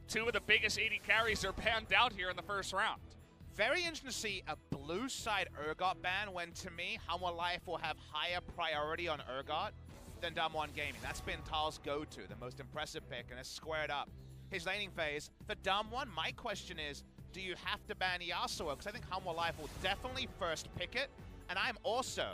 two of the biggest AD carries are banned out here in the first round. Very interesting to see a blue side Urgot ban when, to me, Hanwha Life will have higher priority on Urgot than DAMWON Gaming. That's been Tal's go-to, the most impressive pick, and it's squared up his laning phase. For DAMWON, my question is, do you have to ban Yasuo? Because I think Hanwha Life will definitely first pick it, and I'm also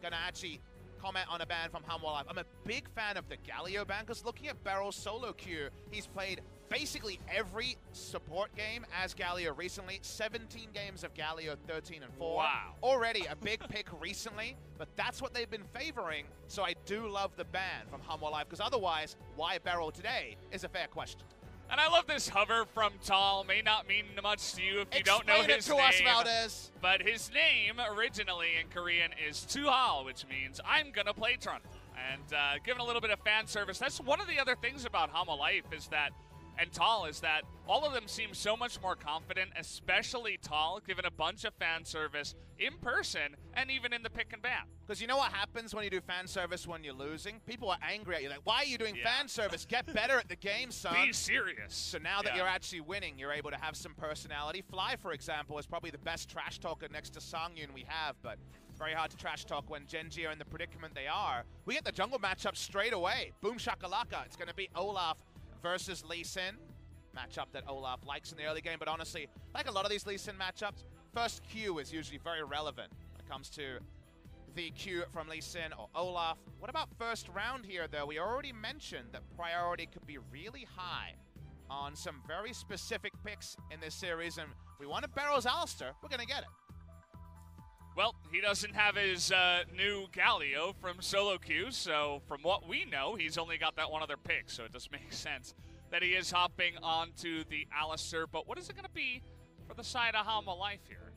going to actually comment on a ban from Hanwha Life. I'm a big fan of the Galio ban, because looking at Barrel's solo queue, he's played basically every support game as Galio recently. 17 games of Galio, 13 and 4. Wow. Already a big pick recently, but that's what they've been favoring, so I do love the ban from Hanwha Life, because otherwise, why Barrel today is a fair question. And I love this hover from Tal. May not mean much to you if you don't know his name. Explain it to us, Valdez. But his name originally in Korean is Tuhal, which means I'm gonna play Trundle. And given a little bit of fan service, that's one of the other things about Hanwha Life is that, and Tal, is that all of them seem so much more confident, especially Tal, given a bunch of fan service in person and even in the pick and ban. Because you know what happens when you do fan service when you're losing? People are angry at you. Like, why are you doing fan service? Get better at the game, son. Be serious. So now that you're actually winning, you're able to have some personality. Fly, for example, is probably the best trash talker next to Songyun we have, but very hard to trash talk when Genji are in the predicament they are. We get the jungle matchup straight away. Boom shakalaka. It's going to be Olaf versus Lee Sin. Matchup that Olaf likes in the early game, but honestly, like a lot of these Lee Sin matchups, first Q is usually very relevant when it comes to the Q from Lee Sin or Olaf. What about first round here, though? We already mentioned that priority could be really high on some very specific picks in this series, and if we want to Barrel's Alistair, we're going to get it. Well, he doesn't have his new Galio from solo queue, so from what we know, he's only got that one other pick, so it does make sense that he is hopping onto the Alistair. But what is it going to be for the side of Hanwha Life here?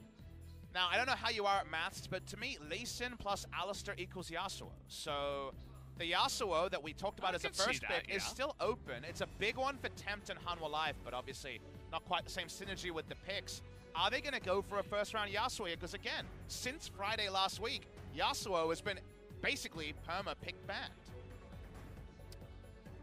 Now, I don't know how you are at maths, but to me, Lee Sin plus Alistair equals Yasuo. So the Yasuo that we talked about as the first pick is still open. It's a big one for Tempt and Hanwha Life, but obviously not quite the same synergy with the picks. Are they going to go for a first-round Yasuo here? Because again, since Friday last week, Yasuo has been basically perma-pick banned.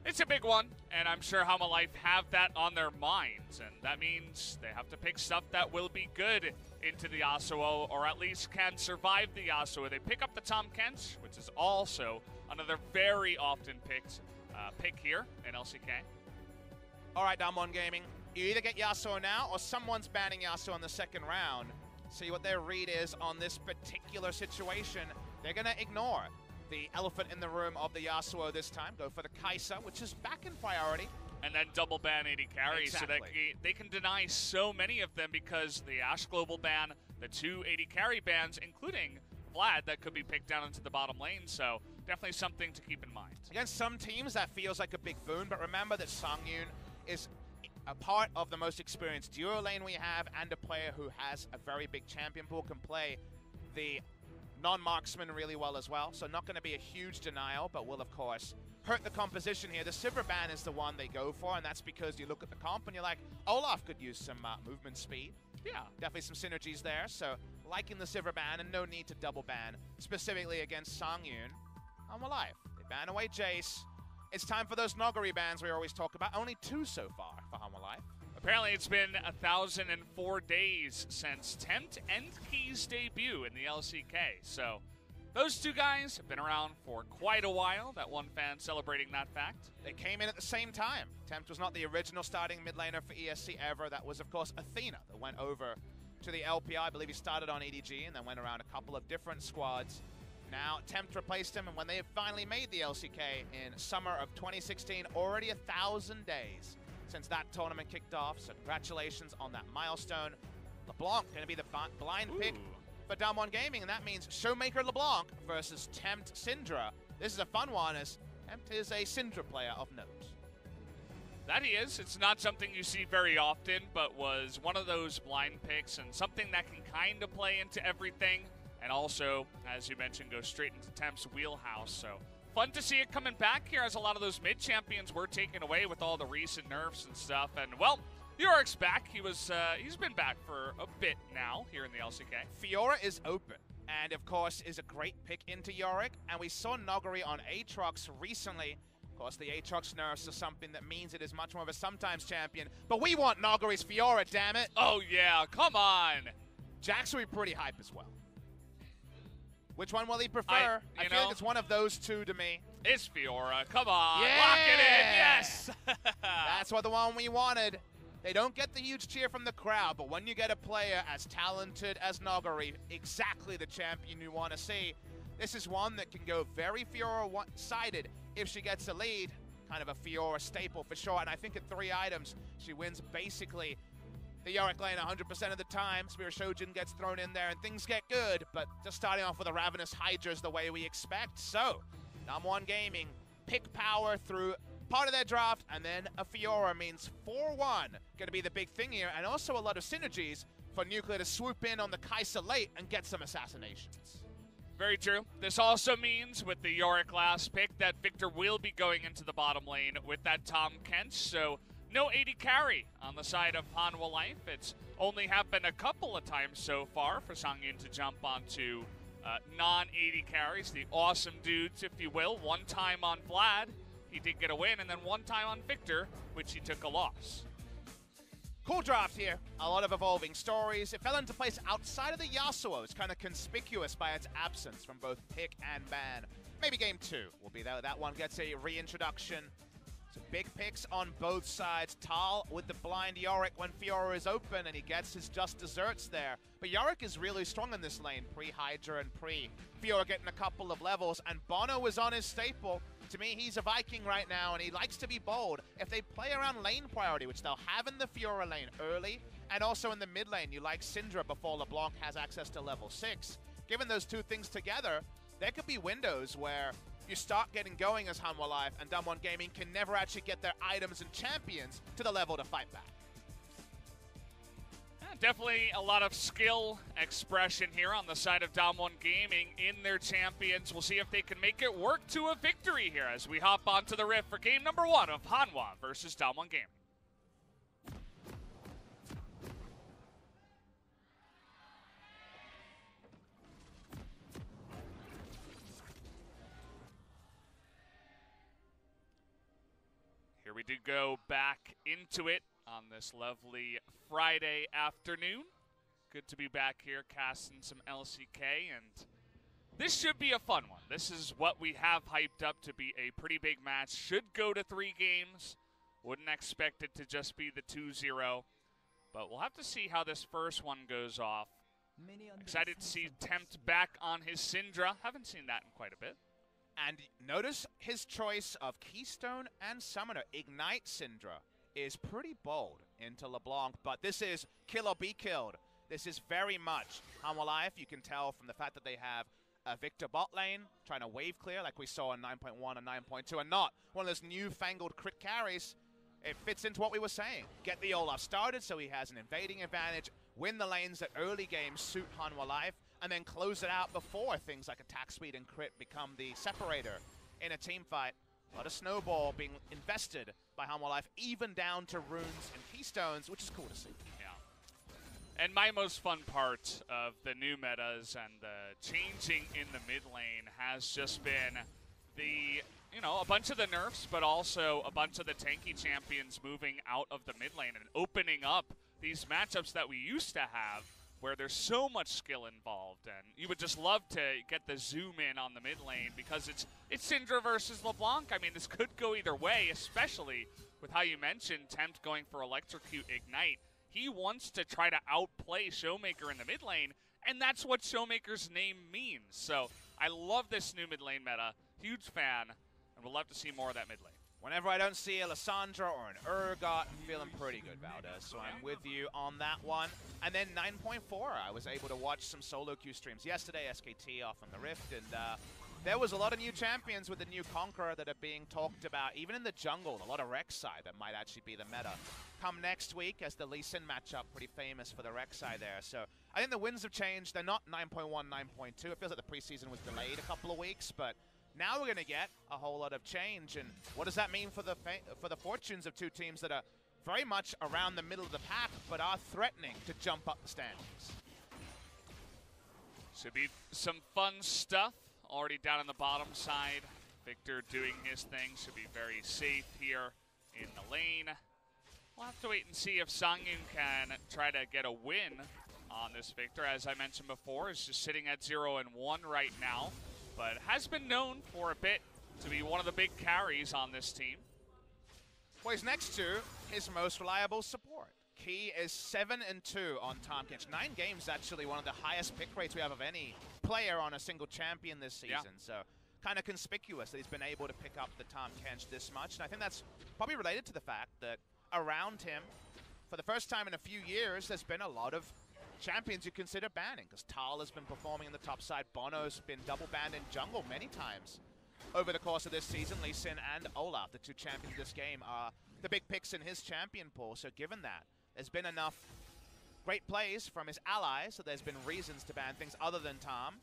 It's a big one, and I'm sure Hanwha Life have that on their minds, and that means they have to pick stuff that will be good into the Yasuo, or at least can survive the Yasuo. They pick up the Tahm Kench, which is also another very often picked pick here in LCK. All right, DWG Gaming. You either get Yasuo now, or someone's banning Yasuo in the second round. See what their read is on this particular situation. They're going to ignore the elephant in the room of the Yasuo this time. Go for the Kai'Sa, which is back in priority. And then double ban AD carries, exactly. So that they can deny so many of them, because the Ashe Global ban, the 2 AD carry bans, including Vlad, that could be picked down into the bottom lane. So definitely something to keep in mind. Against some teams, that feels like a big boon, but remember that Songyun is a part of the most experienced duo lane we have, and a player who has a very big champion pool, can play the non-marksman really well as well. So not going to be a huge denial, but will, of course, hurt the composition here. The Sivir ban is the one they go for, and that's because you look at the comp and you're like, Olaf could use some movement speed. Yeah, definitely some synergies there. So liking the Sivir ban, and no need to double ban, specifically against Songyun. Hanwha Life, they ban away Jace. It's time for those Nogari bans we always talk about. Only 2 so far for Hanwha Life. Apparently it's been 1,004 days since Tempt and Key's debut in the LCK. So those 2 guys have been around for quite a while. That one fan celebrating that fact. They came in at the same time. Tempt was not the original starting mid laner for ESC ever. That was, of course, Athena that went over to the LPI. I believe he started on EDG and then went around a couple of different squads. Now, Tempt replaced him, and when they finally made the LCK in summer of 2016, already 1,000 days since that tournament kicked off. So congratulations on that milestone. LeBlanc going to be the blind pick for DAMWON Gaming, and that means Showmaker LeBlanc versus Tempt Syndra. This is a fun one, as Tempt is a Syndra player of note. That he is. It's not something you see very often, but was one of those blind picks, and something that can kind of play into everything. And also, as you mentioned, go straight into Tempt's wheelhouse. So fun to see it coming back here, as a lot of those mid-champions were taken away with all the recent nerfs and stuff. And, well, Yorick's back. He's been back for a bit now here in the LCK. Fiora is open, and of course is a great pick into Yorick. And we saw Nogari on Aatrox recently Of course, the Aatrox nerfs are something that means it is much more of a sometimes champion, but we want Nagori's Fiora, damn it. Oh yeah, come on. Jax will be pretty hype as well. Which one will he prefer? I feel like it's one of those two to me. It's Fiora, come on, yeah! lock it in, yes! That's what the one we wanted. They don't get the huge cheer from the crowd, but when you get a player as talented as Nagori, exactly the champion you want to see, this is one that can go very Fiora-sided if she gets a lead. Kind of a Fiora staple for sure, and I think at 3 items, she wins basically the Yorick lane 100% of the time. Spirit Shojin gets thrown in there and things get good, but just starting off with a Ravenous Hydra is the way we expect. So, DWG Gaming pick power through part of their draft, and then a Fiora means 4-1. Going to be the big thing here, and also a lot of synergies for Nuclear to swoop in on the Kai'Sa late and get some assassinations. Very true. This also means with the Yorick last pick that Victor will be going into the bottom lane with that Tahm Kench, so no AD carry on the side of Hanwha Life. It's only happened a couple of times so far for Songyun to jump onto non-AD carries, the awesome dudes, if you will. One time on Vlad, he did get a win, and then one time on Victor, which he took a loss. Cool draft here. A lot of evolving stories. It fell into place outside of the Yasuo. It's kind of conspicuous by its absence from both pick and ban. Maybe game 2 will be that one gets a reintroduction. So big picks on both sides. Tal with the blind Yorick when Fiora is open, and he gets his just desserts there. But Yorick is really strong in this lane, pre-Hydra and pre-Fiora getting a couple of levels, and Bono is on his staple. To me, he's a Viking right now, and he likes to be bold. If they play around lane priority, which they'll have in the Fiora lane early, and also in the mid lane, you like Syndra before LeBlanc has access to level 6. Given those two things together, there could be windows where you start getting going as Hanwha Life, and DWG Gaming can never actually get their items and champions to the level to fight back. Definitely a lot of skill expression here on the side of DAMWON Gaming in their champions. We'll see if they can make it work to a victory here as we hop onto the Rift for game number 1 of Hanwha versus DAMWON Gaming. Here we do go back into it on this lovely Friday afternoon. Good to be back here casting some LCK, and this should be a fun one. This is what we have hyped up to be a pretty big match. Should go to 3 games. Wouldn't expect it to just be the 2-0, but we'll have to see how this first one goes off. Excited to see Tempt back on his Syndra. Haven't seen that in quite a bit. And notice his choice of Keystone and Summoner. Ignite Syndra is pretty bold into LeBlanc, but this is kill or be killed. This is very much Hanwha Life. You can tell from the fact that they have a Victor bot lane trying to wave clear like we saw in 9.1 and 9.2, and not one of those newfangled crit carries. It fits into what we were saying. Get the Olaf started so he has an invading advantage, win the lanes that early games suit Hanwha Life, and then close it out before things like attack speed and crit become the separator in a team fight. A lot of snowball being invested by Hanwha Life, even down to runes and keystones, which is cool to see. Yeah. And my most fun part of the new metas and the changing in the mid lane has just been the, a bunch of the nerfs, but also a bunch of the tanky champions moving out of the mid lane and opening up these matchups that we used to have, where there's so much skill involved, and you would just love to get the zoom in on the mid lane because it's Syndra versus LeBlanc. I mean, this could go either way, especially with how you mentioned Tempt going for Electrocute Ignite. He wants to try to outplay Showmaker in the mid lane, and that's what Showmaker's name means. So I love this new mid lane meta. Huge fan, and we'll love to see more of that mid lane. Whenever I don't see a Lissandra or an Urgot, I'm feeling pretty good, Valdez. So I'm with you on that one. And then 9.4, I was able to watch some solo queue streams yesterday, SKT off on the Rift, and there was a lot of new champions with the new Conqueror that are being talked about, even in the jungle. A lot of Rek'Sai that might actually be the meta. Come next week as the Lee Sin matchup, pretty famous for the Rek'Sai there. So I think the wins have changed. They're not 9.1, 9.2. It feels like the preseason was delayed a couple of weeks, but now we're going to get a whole lot of change, and what does that mean for the fortunes of two teams that are very much around the middle of the pack, but are threatening to jump up the standings? Should be some fun stuff already down on the bottom side. Victor doing his thing, should be very safe here in the lane. We'll have to wait and see if Songyun can try to get a win on this Victor. As I mentioned before, is just sitting at 0-1 right now, but has been known for a bit to be one of the big carries on this team. Well, he's next to his most reliable support. He is 7-2 on Tahm Kench. 9 games, actually, one of the highest pick rates we have of any player on a single champion this season. Yeah. So kind of conspicuous that he's been able to pick up the Tahm Kench this much. And I think that's probably related to the fact that around him, for the first time in a few years, there's been a lot of champions you consider banning, because Tal has been performing in the top side. Bono's been double banned in jungle many times over the course of this season. Lee Sin and Olaf, the 2 champions of this game, are the big picks in his champion pool. So given that, there's been enough great plays from his allies, so there's been reasons to ban things other than Tahm.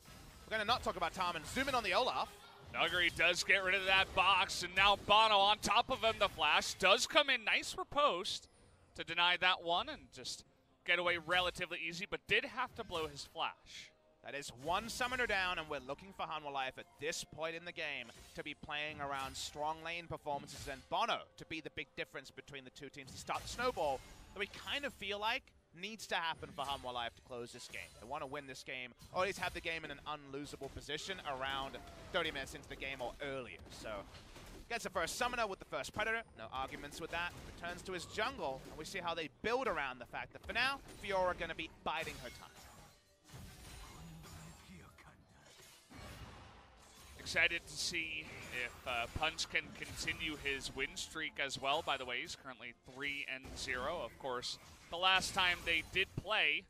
We're going to not talk about Tahm and zoom in on the Olaf. Nuguri does get rid of that box, and now Bono on top of him. The flash does come in. Nice riposte to deny that one and just get away relatively easy, but did have to blow his flash. That is 1 summoner down, and we're looking for Hanwha Life at this point in the game to be playing around strong lane performances and Bono to be the big difference between the 2 teams to start the snowball that we kind of feel like needs to happen for Hanwha Life to close this game. They want to win this game, or at least have the game in an unlosable position around 30 minutes into the game or earlier. So gets the first summoner with the first predator, no arguments with that. Returns to his jungle, and we see how they build around the fact that for now, Fiora going to be biding her time. Excited to see if Punch can continue his win streak as well. By the way, he's currently 3-0. Of course, the last time they did play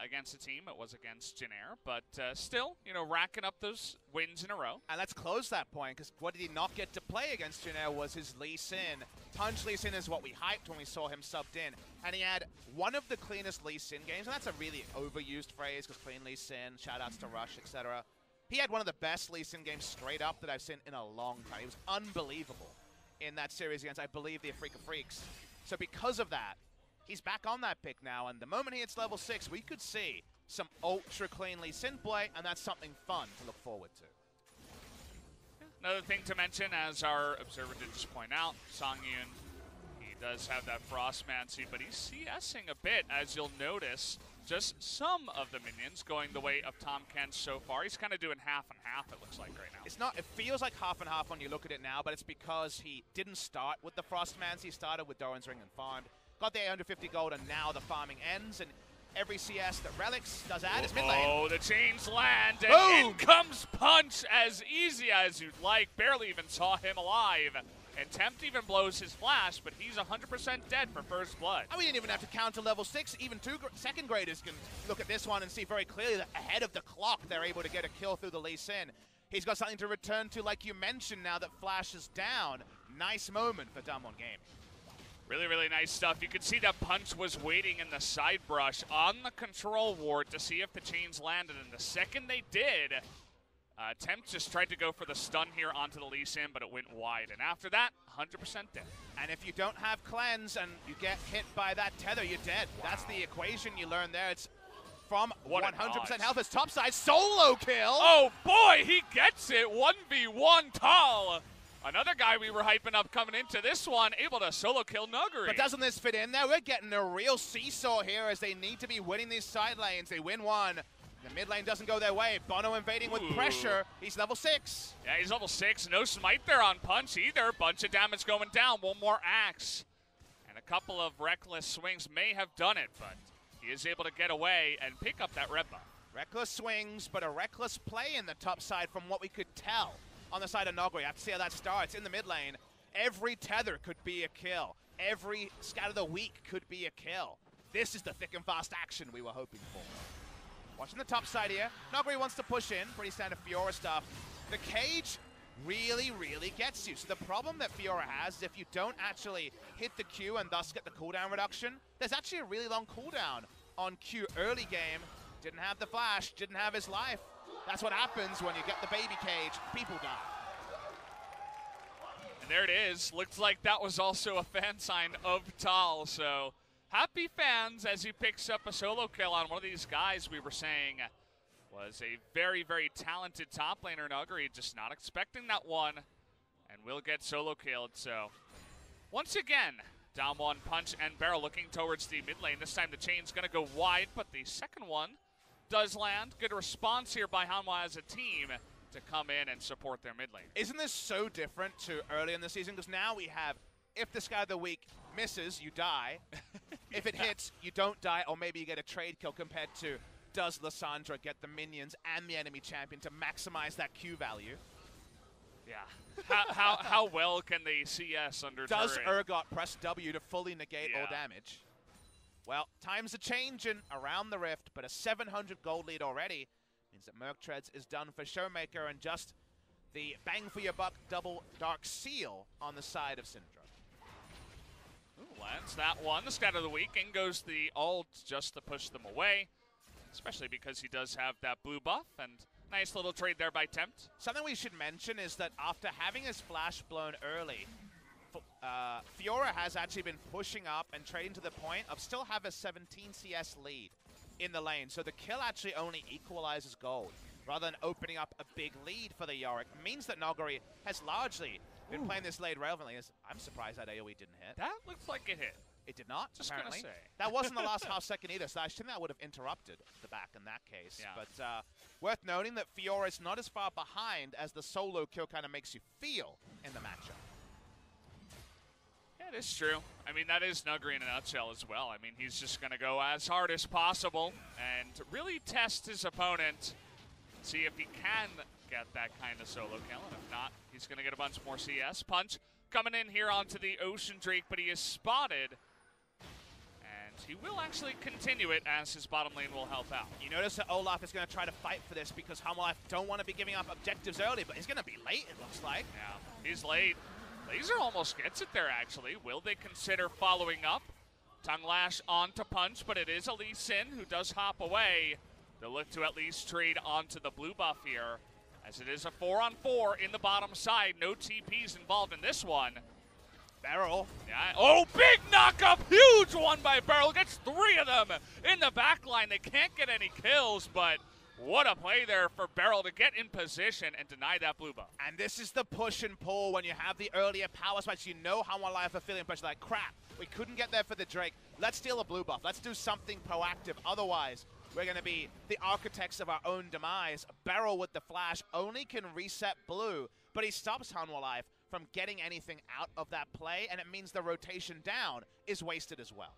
against a team, it was against Jinair, but still, you know, racking up those wins in a row. And let's close that point, because what did he not get to play against Jinair was his Lee Sin. Punch Lee Sin is what we hyped when we saw him subbed in, and he had one of the cleanest Lee Sin games, and that's a really overused phrase, because clean Lee Sin, shoutouts to Rush, etc. He had one of the best Lee Sin games straight up that I've seen in a long time. He was unbelievable in that series against, I believe, the Afrika Freaks. So because of that, he's back on that pick now, and the moment he hits level 6, we could see some ultra clean Lee Sin play, and that's something fun to look forward to. Another thing to mention, as our observer did just point out, Songyun, he does have that Frostmancy, but he's CSing a bit, as you'll notice. Just some of the minions going the way of Tahm Kench so far. He's kind of doing half and half, it looks like, right now. It's not, it feels like half and half when you look at it now, but it's because he didn't start with the Frostmancy. He started with Doran's Ring and farmed. Got the 850 gold, and now the farming ends, and every CS that Relics does add is mid lane. Oh, the chains land, and in comes Punch as easy as you'd like. Barely even saw him alive. And Tempt even blows his flash, but he's 100% dead for first blood. And we didn't even have to counter level 6. Even 2 second graders can look at this one and see very clearly that ahead of the clock, they're able to get a kill through the Lee Sin. He's got something to return to, like you mentioned, now that Flash is down. Nice moment for DWG Gaming. Really, really nice stuff. You could see that Punch was waiting in the side brush on the control ward to see if the chains landed, and the second they did, Tempt just tried to go for the stun here onto the Lee Sin, but it went wide. And after that, 100% dead. And if you don't have cleanse and you get hit by that tether, you're dead. Wow. That's the equation you learn there. It's from 100% health. It's topside solo kill. Oh boy, he gets it. 1v1 Tal. Another guy we were hyping up coming into this one, able to solo kill Nuguri. But doesn't this fit in there? We're getting a real seesaw here as they need to be winning these side lanes. They win one. The mid lane doesn't go their way. Bono invading with pressure. He's level 6. Yeah, he's level 6. No smite there on Punch either. Bunch of damage going down. One more axe. And a couple of reckless swings may have done it, but he is able to get away and pick up that red buff. Reckless swings, but a reckless play in the top side from what we could tell on the side of Noguri. Have to see how that starts in the mid lane. Every tether could be a kill. Every scat of the week could be a kill. This is the thick and fast action we were hoping for. Watching the top side here. Noguri wants to push in. Pretty standard Fiora stuff. The cage really, really gets you. So the problem that Fiora has is if you don't actually hit the Q and thus get the cooldown reduction, there's actually a really long cooldown on Q early game. Didn't have the flash, didn't have his life. That's what happens when you get the baby cage. People die. And there it is. Looks like that was also a fan sign of Tal. So happy fans as he picks up a solo kill on one of these guys we were saying was a very, very talented top laner. Nuguri just not expecting that one. and will get solo killed. So once again, DAMWON, Punch, and Barrel looking towards the mid lane. This time the chain's going to go wide, but the second one does land. Good response here by Hanwha as a team to come in and support their mid lane. Isn't this so different to early in the season? Because now we have, if this guy of the week misses, you die. If it hits, you don't die, or maybe you get a trade kill, compared to, does Lissandra get the minions and the enemy champion to maximize that Q value? Yeah. How well can they CS under Does turret? Urgot press W to fully negate all damage? Well, times are changing around the Rift, but a 700 gold lead already means that Merc Treads is done for Showmaker, and just the bang for your buck double Dark Seal on the side of Syndra. Ooh, lands that one. The stat of the week. In goes the ult just to push them away, especially because he does have that blue buff, and nice little trade there by Tempt. Something we should mention is that after having his flash blown early, Fiora has actually been pushing up and trading to the point of still have a 17 CS lead in the lane. So the kill actually only equalizes gold, rather than opening up a big lead for the Yorick. It means that Noguri has largely been playing this lane relevantly. I'm surprised that AoE didn't hit. That looks like it hit. It did not, Just apparently. gonna say. That wasn't the last half second either, so I think that would have interrupted the back in that case. Yeah. But worth noting that Fiora is not as far behind as the solo kill kind of makes you feel in the matchup. Yeah, it is true. I mean, that is Nuggery in a nutshell as well. I mean, he's just going to go as hard as possible and really test his opponent, see if he can get that kind of solo kill, and if not, he's going to get a bunch more CS. Punch coming in here onto the Ocean Drake, but he is spotted, and he will actually continue it as his bottom lane will help out. You notice that Olaf is going to try to fight for this because Hanwha don't want to be giving up objectives early, but he's going to be late, it looks like. Yeah, he's late. Laser almost gets it there, actually. Will they consider following up? Tongue Lash onto Punch, but it is a Lee Sin who does hop away. They'll look to at least trade onto the blue buff here, as it is a 4-on-4 in the bottom side. No TPs involved in this one. Barrel. Yeah. Oh, big knock-up! Huge one by Barrel. Gets 3 of them in the back line. They can't get any kills, but what a play there for Barrel to get in position and deny that blue buff. And this is the push and pull when you have the earlier power spikes. You know how one life are feeling pressure, like, crap, we couldn't get there for the Drake. Let's steal a blue buff. Let's do something proactive. Otherwise, we're going to be the architects of our own demise. Barrel with the flash only can reset blue, but he stops Hanwha Life from getting anything out of that play, and it means the rotation down is wasted as well.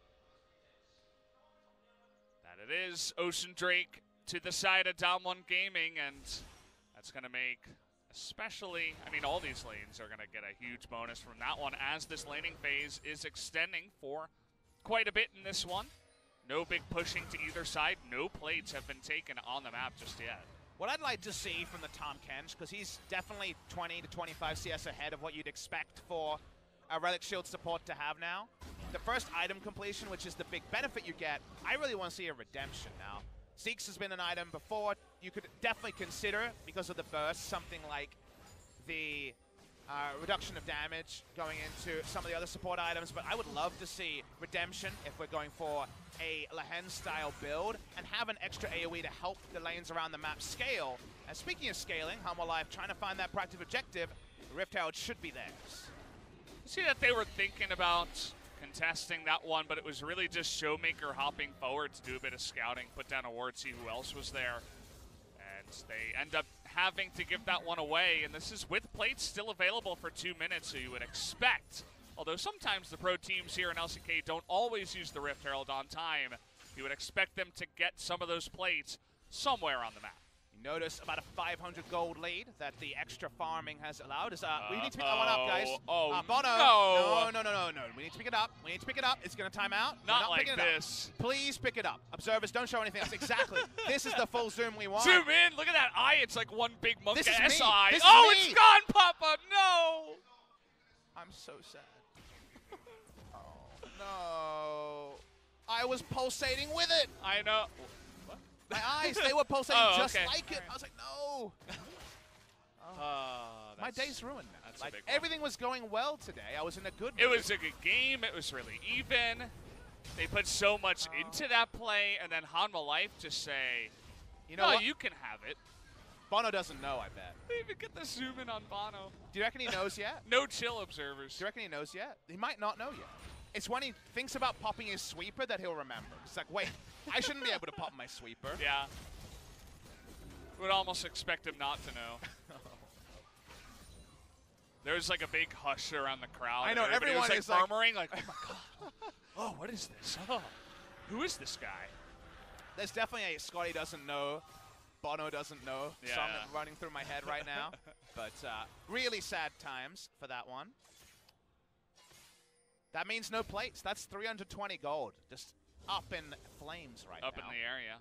That it is. Ocean Drake to the side of DWG Gaming, and that's going to make, especially, I mean, all these lanes are going to get a huge bonus from that one, as this laning phase is extending for quite a bit in this one. No big pushing to either side. No plates have been taken on the map just yet. What I'd like to see from the Tahm Kench, because he's definitely 20 to 25 CS ahead of what you'd expect for a Relic Shield support to have now. The first item completion, which is the big benefit you get, I really want to see a redemption now. Zeke's has been an item before. You could definitely consider, because of the burst, something like the reduction of damage going into some of the other support items, but I would love to see redemption if we're going for a Lehen-style build, and have an extra AoE to help the lanes around the map scale. And speaking of scaling, Hanwha Life trying to find that proactive objective, the Rift Herald should be theirs. See that they were thinking about contesting that one, but it was really just Showmaker hopping forward to do a bit of scouting, put down a ward, see who else was there. And they end up having to give that one away, and this is with plates still available for 2 minutes, so you would expect, although sometimes the pro teams here in LCK don't always use the Rift Herald on time, you would expect them to get some of those plates somewhere on the map. You notice about a 500 gold lead that the extra farming has allowed. We need to pick that one up, guys. Bono. No. We need to pick it up. We need to pick it up. It's going to time out. Not like this. Please pick it up. Observers, don't show anything else. Exactly. This is the full zoom we want. Zoom in. Look at that eye. It's like one big monkey SI. This is me. It's gone, Papa. No. I'm so sad. Oh, no. I was pulsating with it. I know. My eyes, they were pulsating just okay. like it. I was like, no. My day's ruined now. Like, everything was going well today. I was in a good mood. It was a good game. It was really even. They put so much into that play, and then Hanwha Life just say, you know what? You can have it. Bono doesn't know, I bet. They even get the zoom in on Bono. Do you reckon he knows yet? No chill observers. Do you reckon he knows yet? He might not know yet. It's when he thinks about popping his sweeper that he'll remember. It's like, wait, I shouldn't be able to pop my sweeper. Yeah. Would almost expect him not to know. There's like a big hush around the crowd. I know, everyone is like murmuring, like, oh my god. Oh, what is this? Oh, who is this guy? There's definitely a Scotty doesn't know, Bono doesn't know song running through my head right now. But really sad times for that one. That means no plates. That's 320 gold. Just up in flames right now. Up in the air, yeah.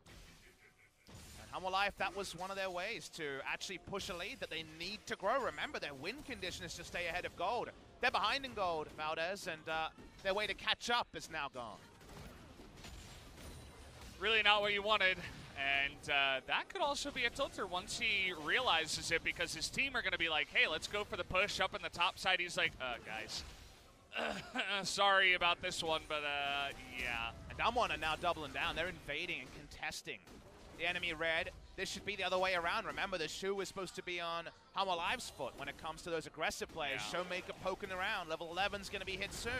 And Hanwha Life, that was one of their ways to actually push a lead that they need to grow. Remember, their win condition is to stay ahead of gold. They're behind in gold, Valdez, and their way to catch up is now gone. Really not what you wanted. And that could also be a tilter once he realizes it, because his team are going to be like, hey, let's go for the push up in the top side. He's like, guys, sorry about this one, but yeah. And DWG are now doubling down. They're invading and contesting the enemy red. This should be the other way around. Remember, the shoe is supposed to be on Hanwha Live's foot when it comes to those aggressive players. Yeah. Showmaker poking around. Level 11's going to be hit soon.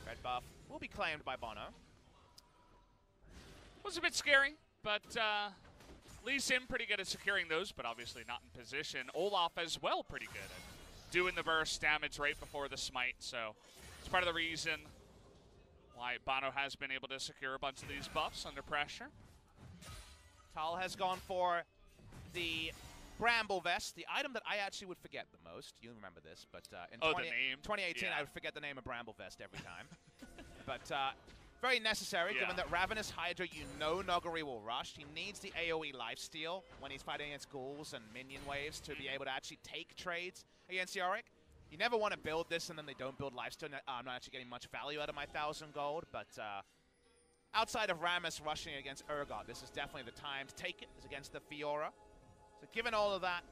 Red buff will be claimed by Bono. Was a bit scary, but Lee Sin pretty good at securing those, but obviously not in position. Olaf as well pretty good at doing the burst damage right before the smite, so it's part of the reason why Bono has been able to secure a bunch of these buffs under pressure. Tal has gone for the Bramble Vest, the item that I actually would forget the most. You remember this, but in the name. 2018, yeah. I would forget the name of Bramble Vest every time. But very necessary, given that Ravenous Hydra, you know Noguri will rush. He needs the AoE lifesteal when he's fighting against ghouls and minion waves to be able to actually take trades against Yorick. You never want to build this and then they don't build lifesteal. I'm not actually getting much value out of my 1,000 gold, but outside of Rammus rushing against Urgot, this is definitely the time to take it. It's against the Fiora. So given all of that,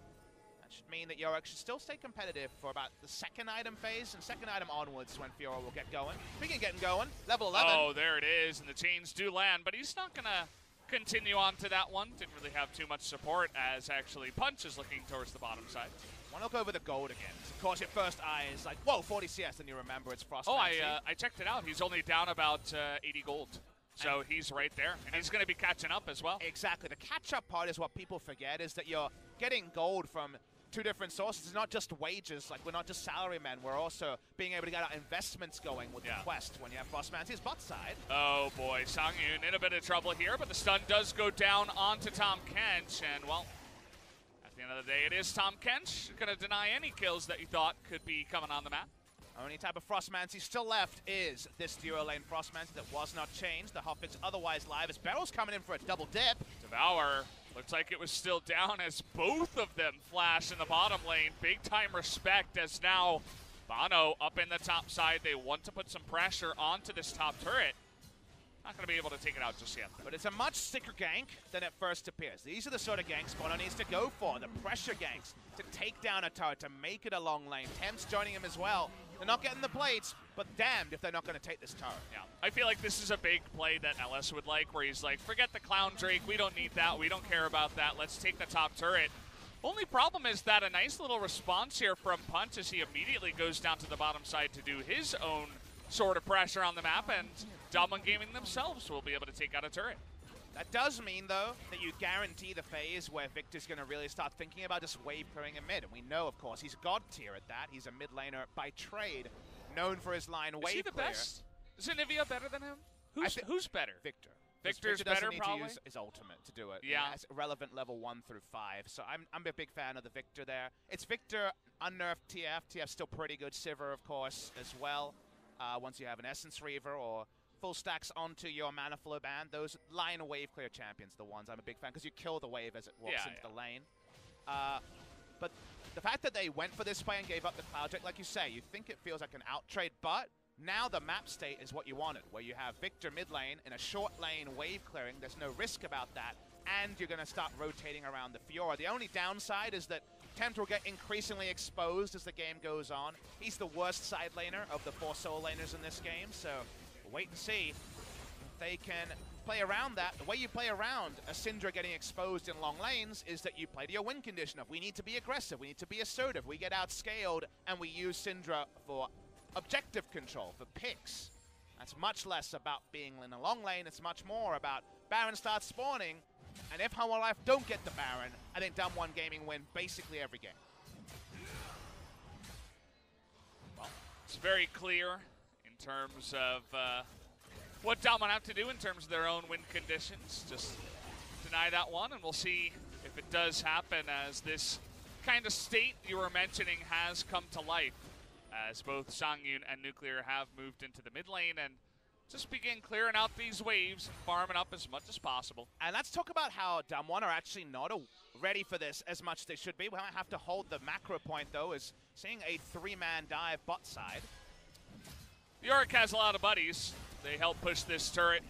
that should mean that Yorick should still stay competitive for about the second item phase, and second item onwards when Fiora will get going. Speaking of getting going, level 11. Oh, there it is, and the chains do land, but he's not going to continue on to that one. Didn't really have too much support, as actually Punch is looking towards the bottom side. Want to look over the gold again. Of course, your first eye is like, whoa, 40 CS, and you remember it's Frost. Oh, I checked it out. He's only down about 80 gold. So he's right there, and he's going to be catching up as well. Exactly. The catch-up part is what people forget, is that you're getting gold from two different sources. It's not just wages, like we're not just salarymen, we're also being able to get our investments going with the quest when you have Frostmancy's bot side. Oh boy, Songyun in a bit of trouble here, but the stun does go down onto Tahm Kench, and well, at the end of the day, it is Tahm Kench going to deny any kills that you thought could be coming on the map. Only type of Frostmancy still left is this duo lane Frostmancy that was not changed. The Huff is otherwise live as Barrel's coming in for a double dip. Devour looks like it was still down as both of them flash in the bottom lane. Big time respect as now Bono up in the top side. They want to put some pressure onto this top turret. Not going to be able to take it out just yet. But it's a much sicker gank than it first appears. These are the sort of ganks Bono needs to go for, the pressure ganks, to take down a turret, to make it a long lane. Temp's joining him as well. They're not getting the plates, but damned if they're not going to take this turret. Yeah, I feel like this is a big play that LS would like, where he's like, forget the Clown Drake, we don't need that, we don't care about that, let's take the top turret. Only problem is that a nice little response here from Punt as he immediately goes down to the bottom side to do his own sort of pressure on the map, and DWG Gaming themselves will be able to take out a turret. That does mean, though, that you guarantee the phase where Victor's going to really start thinking about just wave clearing in mid. And we know, of course, he's god tier at that. He's a mid laner by trade, known for his line wave clear. Is he the best? Is Anivia better than him? Who's better? Victor. Victor's Victor better, need probably? to use his ultimate to do it. Yeah. It's relevant level 1 through 5. So I'm a big fan of the Victor there. It's Victor, unnerfed TF. TF's still pretty good. Sivir, of course, as well. Once you have an Essence Reaver or full stacks onto your Mana Flow band, those line wave clear champions, the ones I'm a big fan, because you kill the wave as it walks into the lane. But the fact that they went for this play and gave up the Cloud Drake, like you say, you think it feels like an out trade, but now the map state is what you wanted, where you have Victor mid lane in a short lane wave clearing. There's no risk about that, and you're going to start rotating around the Fiora. The only downside is that Tempt will get increasingly exposed as the game goes on. He's the worst side laner of the 4 solo laners in this game, so we'll wait and see. they can play around that. The way you play around a Syndra getting exposed in long lanes is that you play to your win condition of we need to be aggressive, we need to be assertive, we get outscaled, and we use Syndra for objective control, for picks. That's much less about being in a long lane, it's much more about Baron starts spawning, and if Hanwha Life don't get the Baron, I think DAMWON Gaming win basically every game. Well, it's very clear in terms of what DAMWON have to do in terms of their own win conditions. Just deny that one, and we'll see if it does happen as this kind of state you were mentioning has come to life, as both Songyun and Nuclear have moved into the mid lane and just begin clearing out these waves, farming up as much as possible. And let's talk about how DAMWON are actually not ready for this as much as they should be. We might have to hold the macro point, though, is seeing a 3-man dive bot side. Yorick has a lot of buddies. They help push this turret.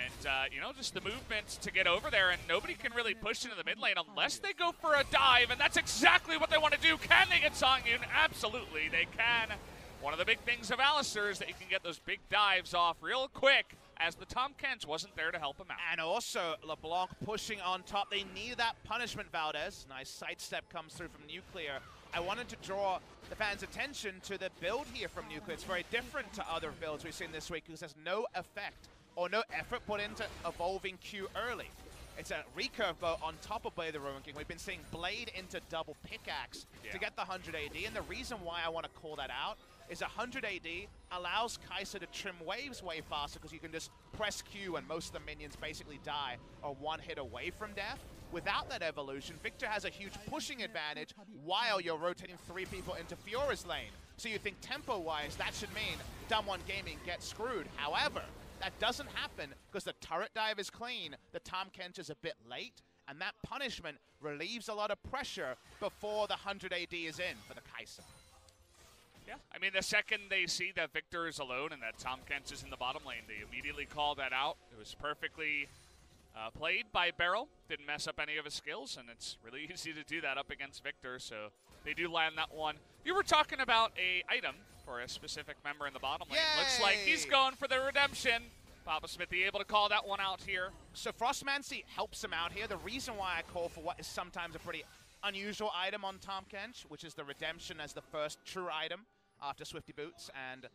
And, you know, just the movement to get over there, and nobody can really push into the mid lane unless they go for a dive, and that's exactly what they want to do. Can they get Songyun? Absolutely, they can. One of the big things of Alistar is that you can get those big dives off real quick, as the Tahm Kench wasn't there to help him out. And also, LeBlanc pushing on top. They need that punishment, Valdez. Nice sidestep comes through from Nuclear. I wanted to draw the fans' attention to the build here from Nuclear. It's very different to other builds we've seen this week because there's no effect or no effort put into evolving Q early. It's a recurve bow on top of Blade of the Rowan King. We've been seeing Blade into double pickaxe to get the 100 AD, and the reason why I want to call that out is 100 AD allows Kai'Sa to trim waves way faster because you can just press Q and most of the minions basically die or one hit away from death. Without that evolution, Victor has a huge pushing advantage while you're rotating 3 people into Fiora's lane. So you think tempo-wise, that should mean DAMWON Gaming gets screwed. However, that doesn't happen because the turret dive is clean, the Tahm Kench is a bit late, and that punishment relieves a lot of pressure before the 100 AD is in for the Kai'Sa. Yeah, I mean, the second they see that Victor is alone and that Tahm Kench is in the bottom lane, they immediately call that out. It was perfectly played by Beryl, didn't mess up any of his skills, and it's really easy to do that up against Victor, so they do land that one. You were talking about a item for a specific member in the bottom lane. Yay! Looks like he's going for the redemption. Papa Smithy able to call that one out here. So Frostmancy helps him out here. The reason why I call for what is sometimes a pretty unusual item on Tahm Kench, which is the redemption as the first true item after Swifty Boots and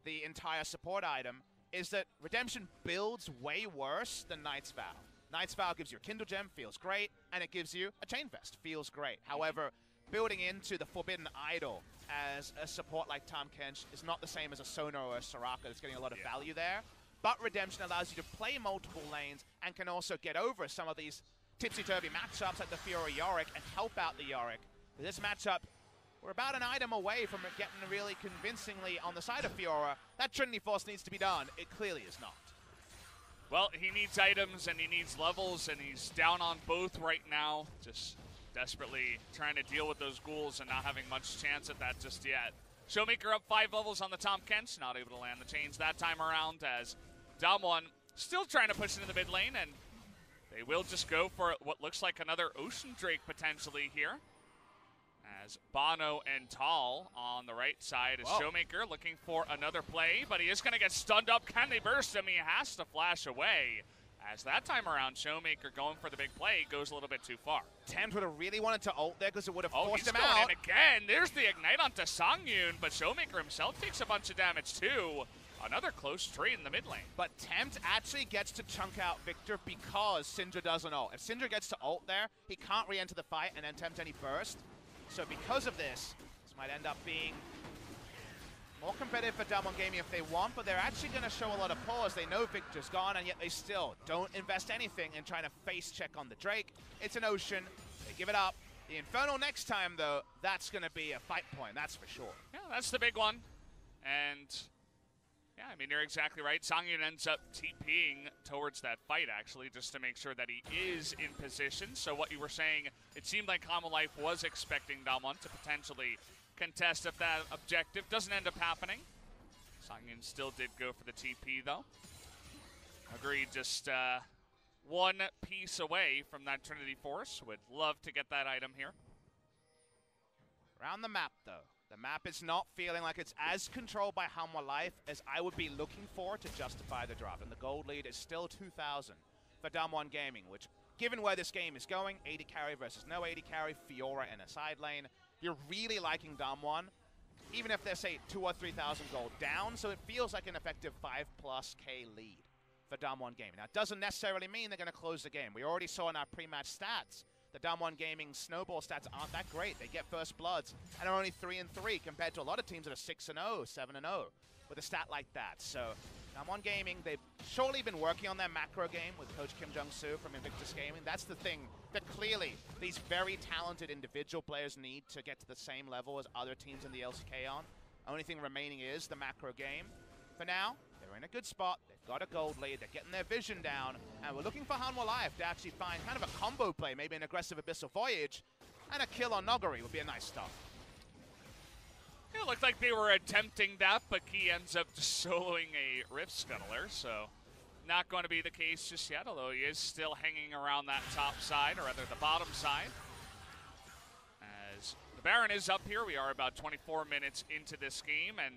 the entire support item, is that redemption builds way worse than Knight's Vow. Knight's Vow gives you a Kindle Gem, feels great, and it gives you a Chain Vest, feels great. However, building into the Forbidden Idol as a support like Tahm Kench is not the same as a Sonar or a Soraka that's getting a lot of value there. But redemption allows you to play multiple lanes and can also get over some of these tipsy-turvy matchups like the Fiora Yorick and help out the Yorick. For this matchup, we're about an item away from it getting really convincingly on the side of Fiora. That Trinity Force needs to be done. It clearly is not. Well, he needs items and he needs levels, and he's down on both right now. Just desperately trying to deal with those ghouls and not having much chance at that just yet. Showmaker up 5 levels on the Tahm Kench, not able to land the chains that time around, as DAMWON still trying to push into the mid lane, and they will just go for what looks like another Ocean Drake potentially here. As Bono and Tall on the right side is Showmaker looking for another play, but he is going to get stunned up. Can they burst him? He has to flash away. As that time around, Showmaker going for the big play goes a little bit too far. Thames would have really wanted to ult there because it would have forced him out. out. And again, there's the Ignite onto Songyun, but Showmaker himself takes a bunch of damage too. Another close trade in the mid lane. But Tempt actually gets to chunk out Victor because Syndra doesn't ult. If Syndra gets to ult there, he can't re-enter the fight and then tempt any burst. So because of this might end up being more competitive for DWG Gaming if they want, but they're actually going to show a lot of pause. They know Victor's gone, and yet they still don't invest anything in trying to face check on the Drake. It's an Ocean. They give it up. The Infernal next time, though, that's going to be a fight point, that's for sure. Yeah, that's the big one. And yeah, I mean, you're exactly right. Songyun ends up TPing towards that fight, actually, just to make sure that he is in position. So what you were saying, it seemed like Hanwha Life was expecting DAMWON to potentially contest if that objective doesn't end up happening. Songyun still did go for the TP, though. Agreed, just one piece away from that Trinity Force. Would love to get that item here. Around the map, though. The map is not feeling like it's as controlled by Hanwha Life as I would be looking for to justify the draft. And the gold lead is still 2,000 for DAMWON Gaming, which, given where this game is going, 80 carry versus no 80 carry, Fiora in a side lane, you're really liking DAMWON, even if they're, say, 2,000 or 3,000 gold down, so it feels like an effective 5+ K lead for DAMWON Gaming. Now, it doesn't necessarily mean they're going to close the game. We already saw in our pre-match stats the DWG Gaming snowball stats aren't that great. They get first bloods and are only 3-3 compared to a lot of teams that are 6-0, 7-0 with a stat like that. So DWG Gaming, they've surely been working on their macro game with Coach Kim Jung-soo from Invictus Gaming. That's the thing that clearly these very talented individual players need to get to the same level as other teams in the LCK on. Only thing remaining is the macro game. For now, they're in a good spot. They've got a gold lead. They're getting their vision down. And we're looking for Hanwha Life to actually find kind of a combo play, maybe an aggressive Abyssal Voyage, and a kill on Noguri would be a nice start. It looked like they were attempting that, but Key ends up just soloing a Rift Scuttler, so not going to be the case just yet, although he is still hanging around that top side, or rather the bottom side. As the Baron is up here, we are about 24 minutes into this game, and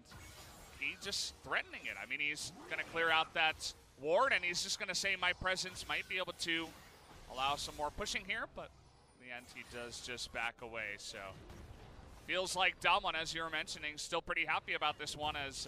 he's just threatening it. I mean, he's going to clear out that ward, and he's just going to say my presence might be able to allow some more pushing here, but in the end, he does just back away. So feels like DWG, as you were mentioning, still pretty happy about this one, as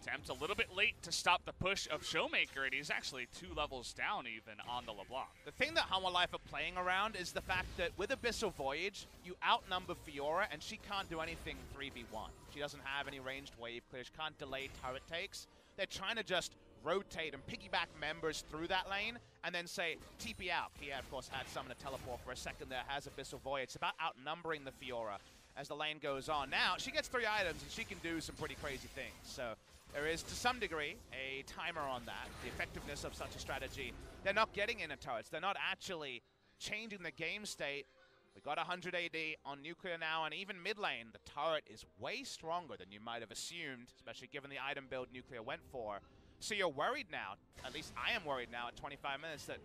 attempt a little bit late to stop the push of Showmaker, and he's actually 2 levels down even on the LeBlanc. The thing that Hanwha Life are playing around is the fact that with Abyssal Voyage, you outnumber Fiora, and she can't do anything 3v1. She doesn't have any ranged wave clear. She can't delay turret takes. They're trying to just rotate and piggyback members through that lane and then say, TP out. He, of course, had someone to teleport for a second there, has Abyssal Voyage. It's about outnumbering the Fiora as the lane goes on. Now, she gets 3 items, and she can do some pretty crazy things. So there is, to some degree, a timer on that, the effectiveness of such a strategy. They're not getting into turrets. They're not actually changing the game state. We got 100 AD on Nuclear now, and even mid lane, the turret is way stronger than you might have assumed, especially given the item build Nuclear went for. So you're worried now, at least I am worried now at 25 minutes, that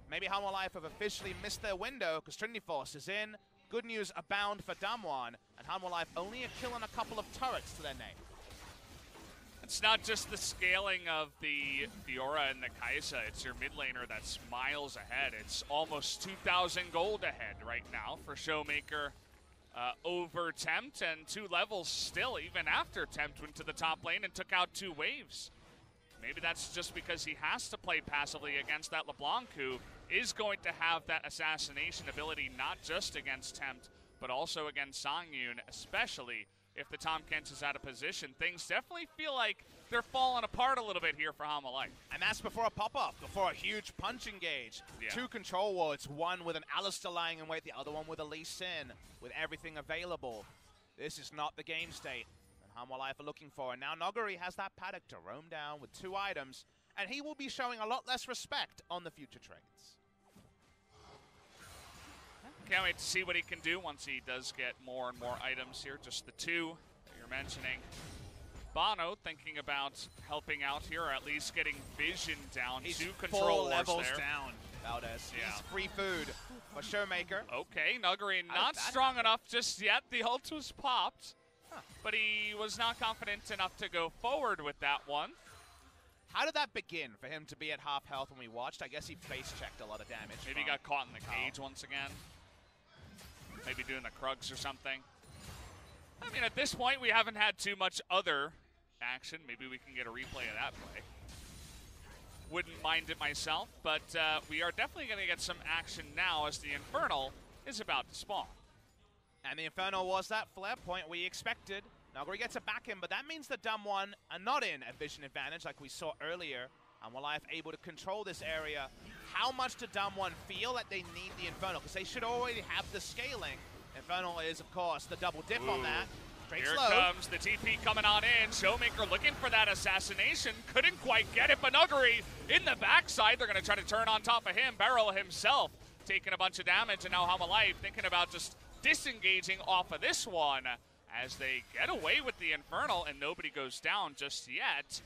maybe Hanwha Life have officially missed their window because Trinity Force is in. Good news abound for DAMWON, and Hanwha Life only a kill and a couple of turrets to their name. It's not just the scaling of the Fiora and the Kai'Sa, it's your mid laner that's miles ahead. It's almost 2,000 gold ahead right now for Showmaker over Tempt, and 2 levels still, even after Tempt went to the top lane and took out 2 waves. Maybe that's just because he has to play passively against that LeBlanc, who is going to have that assassination ability not just against Tempt, but also against Songyun, especially if the Tahm Kench is out of position. Things definitely feel like they're falling apart a little bit here for Hanwha Life. And that's before a pop-up, before a huge punch engage. Yeah. 2 control wards, one with an Alistar lying in wait, the other one with a Lee Sin, with everything available. This is not the game state that Hanwha Life are looking for. And now Noguri has that paddock to roam down with 2 items, and he will be showing a lot less respect on the future trades. Can't wait to see what he can do once he does get more and more items here. Just the 2 that you're mentioning. Bono thinking about helping out here, or at least getting vision down. He's 2 control 4 levels there. down, Valdez. Yeah. He's free food for Showmaker. Okay, Noguri not strong enough just yet. The ult was popped, but he was not confident enough to go forward with that one. How did that begin for him to be at half health when we watched? I guess he face-checked a lot of damage. Maybe he got caught in the cage once again. Maybe doing the Krugs or something. I mean, at this point, we haven't had too much other action. Maybe we can get a replay of that play. Wouldn't mind it myself, but we are definitely going to get some action now as the Infernal is about to spawn. And the Infernal was that flare point we expected. Noguri gets it back in, but that means that DAMWON are not in a vision advantage like we saw earlier. And Hanwha Life able to control this area. How much do DAMWON feel that they need the Infernal? Because they should already have the scaling. Infernal is, of course, the double dip on that. Straight Here slow. comes the TP coming on in. Showmaker looking for that assassination. Couldn't quite get it, but Noguri in the backside. They're going to try to turn on top of him. Barrel himself taking a bunch of damage, and now Hanwha Life thinking about just disengaging off of this one as they get away with the Infernal, and nobody goes down just yet.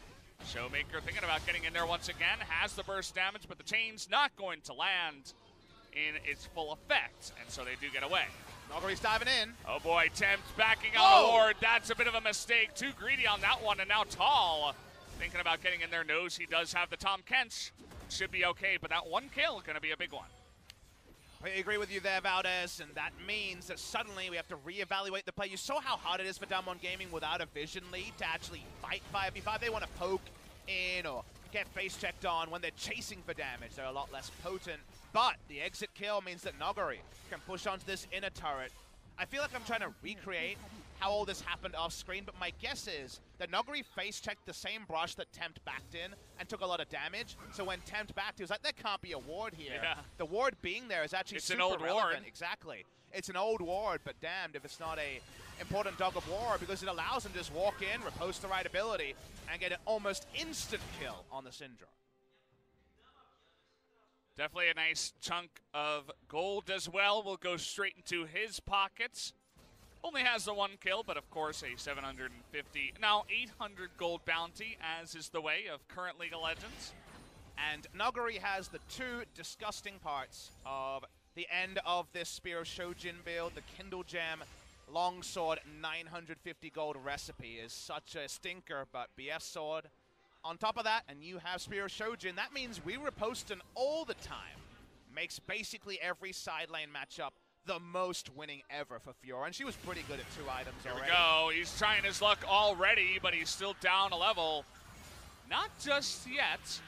Showmaker thinking about getting in there once again, has the burst damage, but the chain's not going to land in its full effect, and so they do get away. Nogari's diving in. Oh boy, Tempt backing on the ward. That's a bit of a mistake. Too greedy on that one, and now Tall thinking about getting in there. Knows he does have the Tom Kents. Should be okay, but that one kill going to be a big one. I agree with you there, Valdez, and that means that suddenly we have to reevaluate the play. You saw how hard it is for DWG Gaming without a vision lead to actually fight 5v5. They want to poke in or get face checked on when they're chasing for damage. They're a lot less potent, but the exit kill means that Nogari can push onto this inner turret. I feel like I'm trying to recreate how all this happened off screen, but my guess is that Nogari face checked the same brush that Tempt backed in and took a lot of damage. So when Tempt backed, he was like, there can't be a ward here. Yeah. The ward being there is actually super relevant. It's an old ward. Exactly. It's an old ward, but damned if it's not a important dog of war, because it allows him to just walk in, repose the right ability, and get an almost instant kill on the Syndra. Definitely a nice chunk of gold as well. Will go straight into his pockets. Only has the one kill, but of course a 750, now 800 gold bounty, as is the way of current League of Legends. And Nogari has the two disgusting parts of the end of this Spear of Shojin build. The Kindle Gem Longsword 950 gold recipe is such a stinker, but BF Sword on top of that, and you have Spear of Shojin. That means we riposting all the time. Makes basically every side lane matchup the most winning ever for Fiora, and she was pretty good at 2 items already. Here we go. He's trying his luck already, but he's still down a level. Not just yet,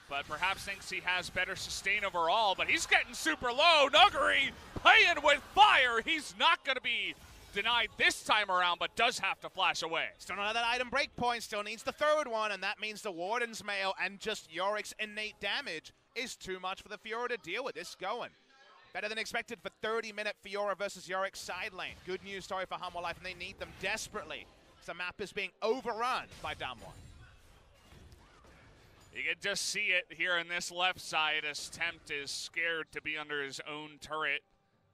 but perhaps thinks he has better sustain overall, but he's getting super low. Nogari playing with fire. He's not going to be denied this time around, but does have to flash away. Still don't have that item breakpoint, still needs the third one, and that means the Warden's Mail and just Yorick's innate damage is too much for the Fiora to deal with. This going. Better than expected for 30-minute Fiora versus Yorick side lane. Good news story for Hanwha Life, and they need them desperately. The map is being overrun by DAMWON. You can just see it here in this left side as Tempt is scared to be under his own turret.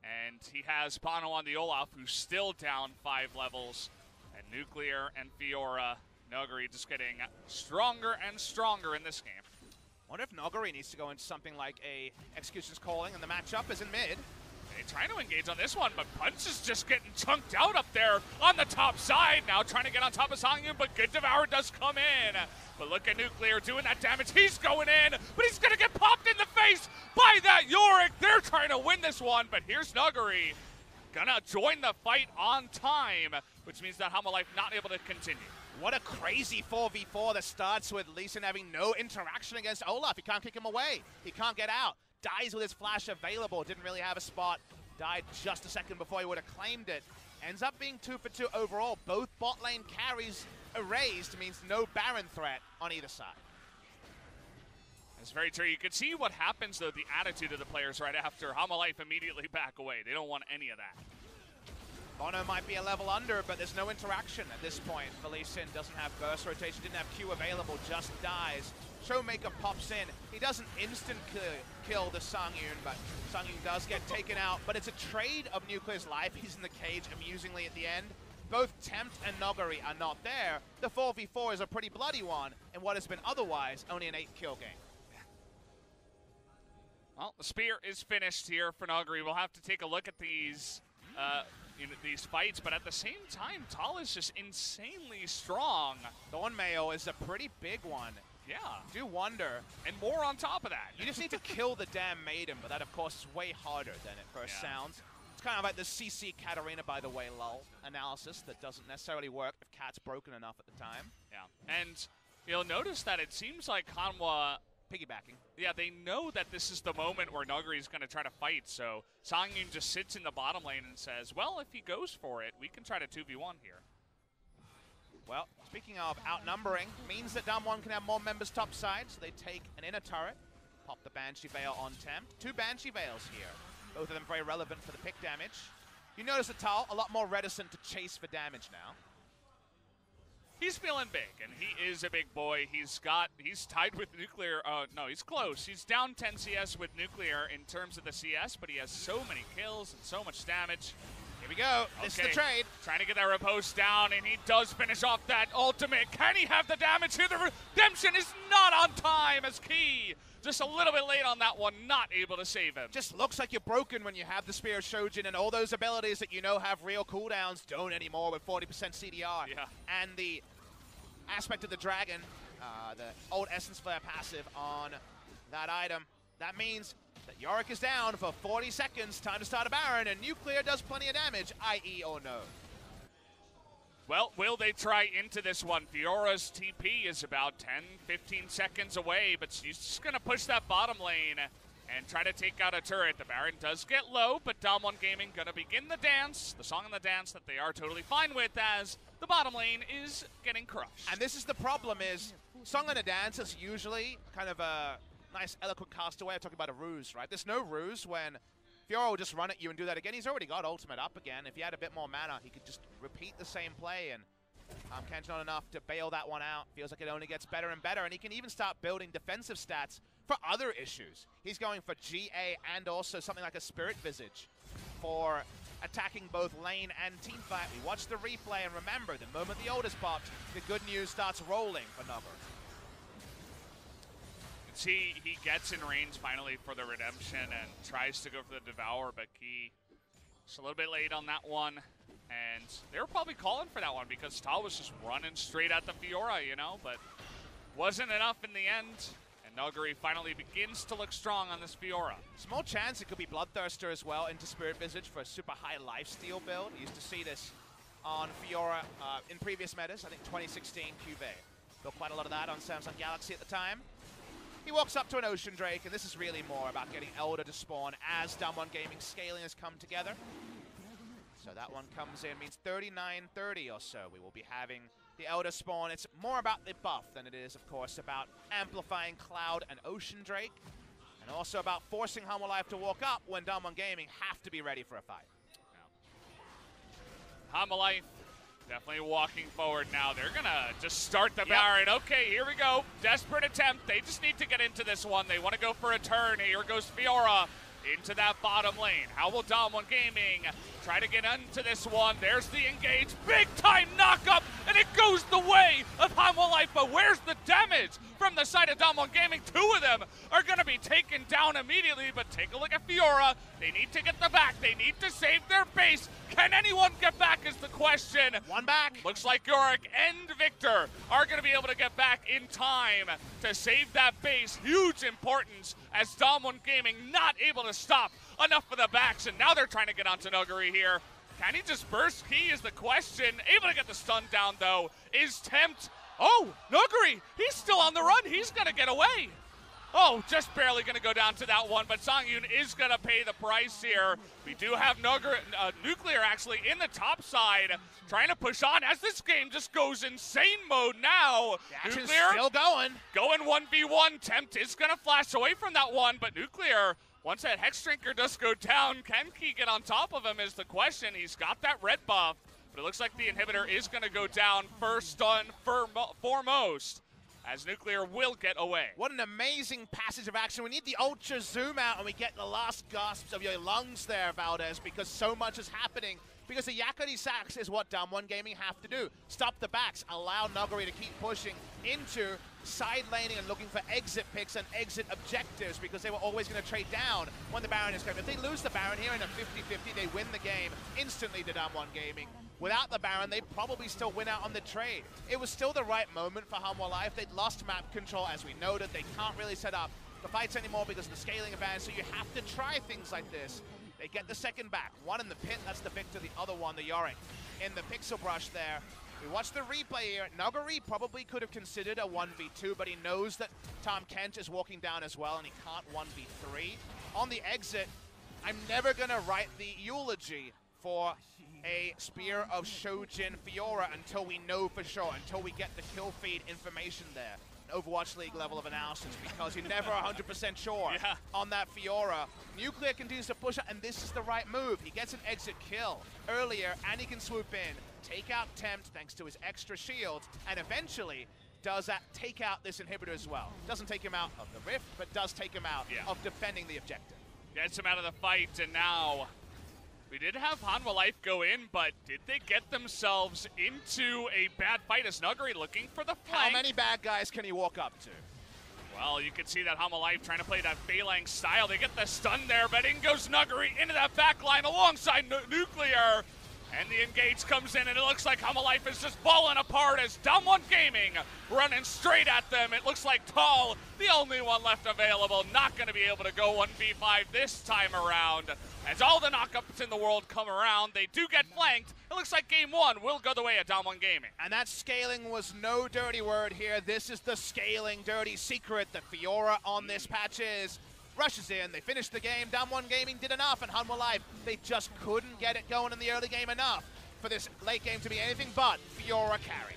And he has Pano on the Olaf, who's still down 5 levels. And Nuclear and Fiora, Nogari just getting stronger and stronger in this game. I wonder if Nogari needs to go into something like a Execution's Calling, and the matchup is in mid. They're trying to engage on this one, but Punch is just getting chunked out up there on the top side. Now trying to get on top of Songyun, but Good Devour does come in. But look at Nuclear doing that damage. He's going in, but he's going to get popped in the face by that Yorick. They're trying to win this one, but here's Nogari. Gonna join the fight on time, which means that Hanwha Life not able to continue. What a crazy 4v4 that starts with Lee Sin having no interaction against Olaf. He can't kick him away. He can't get out. Dies with his flash available. Didn't really have a spot. Died just a second before he would have claimed it. Ends up being 2 for 2 overall. Both bot lane carries erased means no Baron threat on either side. That's very true. You can see what happens, though, the attitude of the players right after. Hanwha Life immediately back away. They don't want any of that. Bono might be a level under, but there's no interaction at this point. Lee Sin doesn't have burst rotation, didn't have Q available, just dies. Showmaker pops in. He doesn't instant kill the Songyun, but Songyun does get taken out. But it's a trade of Nuclear's life. He's in the cage amusingly at the end. Both Tempt and Nogari are not there. The 4v4 is a pretty bloody one in what has been otherwise only an 8-kill game. Well, the spear is finished here for Nogari. We'll have to take a look at these these fights, but at the same time, Tal is just insanely strong. Thorn Mayo is a pretty big one. Yeah. Do wonder. And more on top of that. You just need to kill the damn maiden, but that, of course, is way harder than it first sounds. It's kind of like the CC Katarina, by the way, lol, analysis that doesn't necessarily work if Cat's broken enough at the time. Yeah. And you'll notice that it seems like Hanwha... piggybacking. Yeah, they know that this is the moment where Nogari is going to try to fight, so Songyun just sits in the bottom lane and says, well, if he goes for it, we can try to 2v1 here. Well, speaking of outnumbering, means that DWG can have more members topside, so they take an inner turret, pop the Banshee Veil on Tempt. 2 Banshee Veils here, both of them very relevant for the pick damage. You notice that Tal a lot more reticent to chase for damage now. He's feeling big, and he is a big boy. He's tied with Nuclear. No, he's close. He's down 10 CS with Nuclear in terms of the CS, but he has so many kills and so much damage. Here we go. This is the trade. Trying to get that riposte down, and he does finish off that ultimate. Can he have the damage here? The redemption is not on time as Key just a little bit late on that one, not able to save him. Just looks like you're broken when you have the Spear of Shojin, and all those abilities that you know have real cooldowns don't anymore with 40% CDR. Yeah. And the aspect of the Dragon, the old Essence Flare passive on that item, that means that Yorick is down for 40 seconds, time to start a Baron, and Nuclear does plenty of damage, i.e. or no. Well, will they try into this one? Fiora's TP is about 10-15 seconds away, but she's just going to push that bottom lane and try to take out a turret. The Baron does get low, but DWG Gaming going to begin the dance, the song and the dance that they are totally fine with, as the bottom lane is getting crushed. And this is the problem is, song and a dance is usually kind of a nice eloquent castaway. I'm talking about a ruse, right? There's no ruse when Fiora will just run at you and do that again. He's already got ultimate up again. If he had a bit more mana, he could just repeat the same play, and Ken's not enough to bail that one out. Feels like it only gets better and better, and he can even start building defensive stats for other issues. He's going for GA and also something like a Spirit Visage for attacking both lane and teamfight. We watch the replay, and remember, the moment the ult is popped, the good news starts rolling for Nugger. See, he gets in range finally for the redemption and tries to go for the Devour, but Key just a little bit late on that one. And they were probably calling for that one because Tal was just running straight at the Fiora, you know, but wasn't enough in the end. And Nuggery finally begins to look strong on this Fiora. Small chance it could be Bloodthirster as well into Spirit Visage for a super high lifesteal build. You used to see this on Fiora in previous metas, I think 2016 QV. Built quite a lot of that on Samsung Galaxy at the time. He walks up to an Ocean Drake, and this is really more about getting Elder to spawn as DWG Gaming's scaling has come together. So that one comes in, means 39-30 or so. We will be having the Elder spawn. It's more about the buff than it is, of course, about amplifying Cloud and Ocean Drake, and also about forcing Hanwha Life to walk up when DWG Gaming have to be ready for a fight. Hanwha Life definitely walking forward now. They're going to just start the Baron. Okay, here we go. Desperate attempt. They just need to get into this one. They want to go for a turn. Here goes Fiora into that bottom lane. How will DWG Gaming try to get into this one? There's the engage. Big time knockup, and it goes the way of Hanwha Life. But where's the damage from the side of DWG Gaming? Two of them are going to be taken down immediately, but take a look at Fiora. They need to get the back. They need to save their base. Can anyone get back is the question. One back. Looks like Yorick and Victor are going to be able to get back in time to save that base. Huge importance as DWG Gaming not able to stop enough for the backs, and now they're trying to get onto Nuggery here. Can he just burst Key is the question. Able to get the stun down, though, is Tempt. Oh, Nuggery, he's still on the run. He's going to get away. Oh, just barely going to go down to that one, but Songyun is going to pay the price here. We do have Nuclear actually in the top side, trying to push on as this game just goes insane mode now. Action's Nuclear still going. Going 1v1. Tempt is going to flash away from that one, but Nuclear, once that Hex Drinker does go down, can he get on top of him is the question. He's got that red buff, but it looks like the inhibitor is going to go down first on foremost, as Nuclear will get away. What an amazing passage of action. We need the ultra zoom out, and we get the last gasps of your lungs there, Valdez, because so much is happening. Because the Yakari sacks is what DWG Gaming have to do. Stop the backs, allow Nuggery to keep pushing into side laning and looking for exit picks and exit objectives, because they were always going to trade down when the Baron is coming. If they lose the Baron here in a 50-50, they win the game instantly to DWG Gaming. Without the Baron, they'd probably still win out on the trade. It was still the right moment for Hanwha Life. They'd lost map control, as we noted. They can't really set up the fights anymore because of the scaling advantage, so you have to try things like this. They get the second back. One in the pit, that's the Victor. The other one, the Yorick, in the pixel brush there. We watch the replay here. Nuggery probably could have considered a 1v2, but he knows that Tahm Kench is walking down as well, and he can't 1v3. On the exit, I'm never going to write the eulogy for a Spear of Shojin Fiora until we know for sure, until we get the kill feed information there. Overwatch League level of analysis, because you're never 100% sure on that Fiora. Nuclear continues to push it, and this is the right move. He gets an exit kill earlier, and he can swoop in, take out Tempt thanks to his extra shields, and eventually does that take out this inhibitor as well. Doesn't take him out of the Rift, but does take him out of defending the objective. Gets him out of the fight, and now we did have Hanwha Life go in, but did they get themselves into a bad fight as Nuggery looking for the flank? How many bad guys can he walk up to? Well, you can see that Hanwha Life trying to play that Phalanx style. They get the stun there, but in goes Nuggery into that back line alongside Nuclear. And the engage comes in, and it looks like Hanwha Life is just falling apart as DWG Gaming running straight at them. It looks like Tall, the only one left available, not going to be able to go 1v5 this time around. As all the knockups in the world come around, they do get flanked. It looks like game one will go the way of DWG Gaming. And that scaling was no dirty word here. This is the scaling dirty secret that Fiora on this patch is. Rushes in, they finish the game, DWG Gaming did enough, and Hanwha Life, they just couldn't get it going in the early game enough for this late game to be anything but Fiora carry.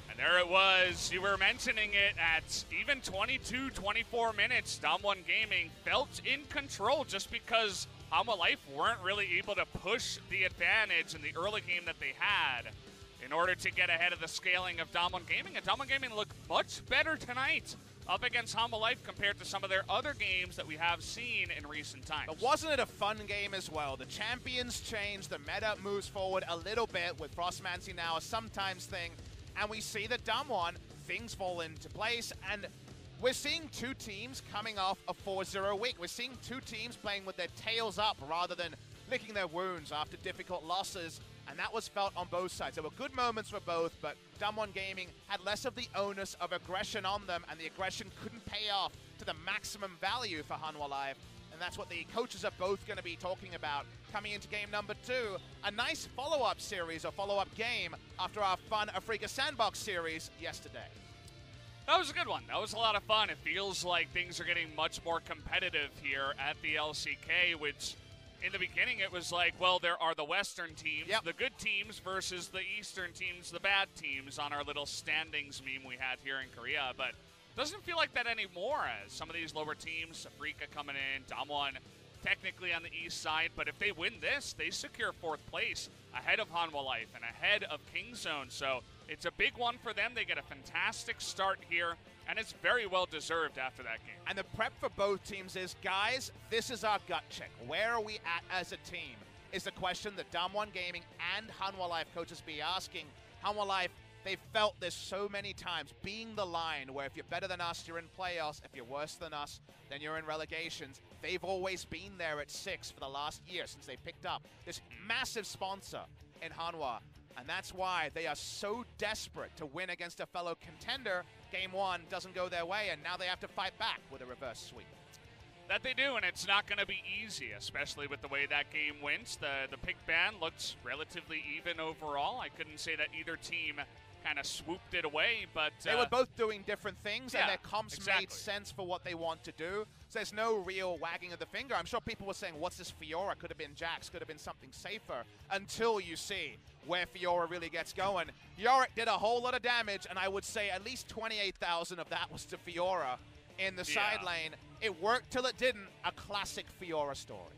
And there it was, you were mentioning it, at even 22, 24 minutes, DWG Gaming felt in control just because Hanwha Life weren't really able to push the advantage in the early game that they had in order to get ahead of the scaling of DWG Gaming, and DWG Gaming looked much better tonight up against Hanwha Life compared to some of their other games that we have seen in recent times. But wasn't it a fun game as well? The champions change, the meta moves forward a little bit with Frostmancy now a sometimes thing, and we see that DWG, things fall into place, and we're seeing two teams coming off a 4-0 week. We're seeing two teams playing with their tails up rather than licking their wounds after difficult losses, and that was felt on both sides. There were good moments for both, but DWG Gaming had less of the onus of aggression on them, and the aggression couldn't pay off to the maximum value for Hanwha Life, and that's what the coaches are both going to be talking about coming into game number 2. A nice follow-up series or follow-up game after our fun Afrika Sandbox series yesterday. That was a good one. That was a lot of fun. It feels like things are getting much more competitive here at the LCK, which in the beginning it was like, well, there are the Western teams, the good teams, versus the Eastern teams, the bad teams, on our little standings meme we had here in Korea. But it doesn't feel like that anymore, as some of these lower teams, Afrika coming in, DAMWON technically on the east side, but if they win this, they secure 4th place ahead of Hanwha Life and ahead of Kingzone. So it's a big one for them. They get a fantastic start here, and it's very well deserved after that game. And the prep for both teams is, guys, this is our gut check. Where are we at as a team is the question that DWG Gaming and Hanwha Life coaches be asking. Hanwha Life, they've felt this so many times, being the line where if you're better than us, you're in playoffs. If you're worse than us, then you're in relegations. They've always been there at 6 for the last year since they picked up this massive sponsor in Hanwha. And that's why they are so desperate to win against a fellow contender. Game 1 doesn't go their way, and now they have to fight back with a reverse sweep. That they do, and it's not going to be easy, especially with the way that game went. The pick ban looked relatively even overall. I couldn't say that either team kind of swooped it away, but they were both doing different things, and their comps made sense for what they want to do. So there's no real wagging of the finger. I'm sure people were saying, what's this Fiora? Could have been Jax, could have been something safer, until you see where Fiora really gets going. Yorick did a whole lot of damage, and I would say at least 28,000 of that was to Fiora in the side lane. It worked till it didn't. A classic Fiora story.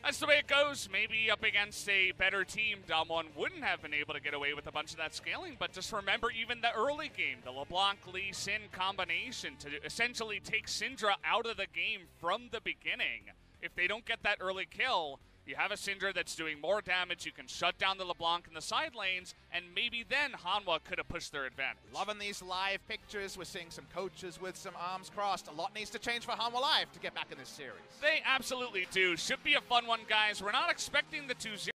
That's the way it goes. Maybe up against a better team, DWG wouldn't have been able to get away with a bunch of that scaling, but just remember even the early game, the LeBlanc-Lee Sin combination to essentially take Syndra out of the game from the beginning. If they don't get that early kill, you have a Syndra that's doing more damage, you can shut down the LeBlanc in the side lanes, and maybe then Hanwha could have pushed their advantage. Loving these live pictures. We're seeing some coaches with some arms crossed. A lot needs to change for Hanwha Life to get back in this series. They absolutely do. Should be a fun one, guys. We're not expecting the 2-0.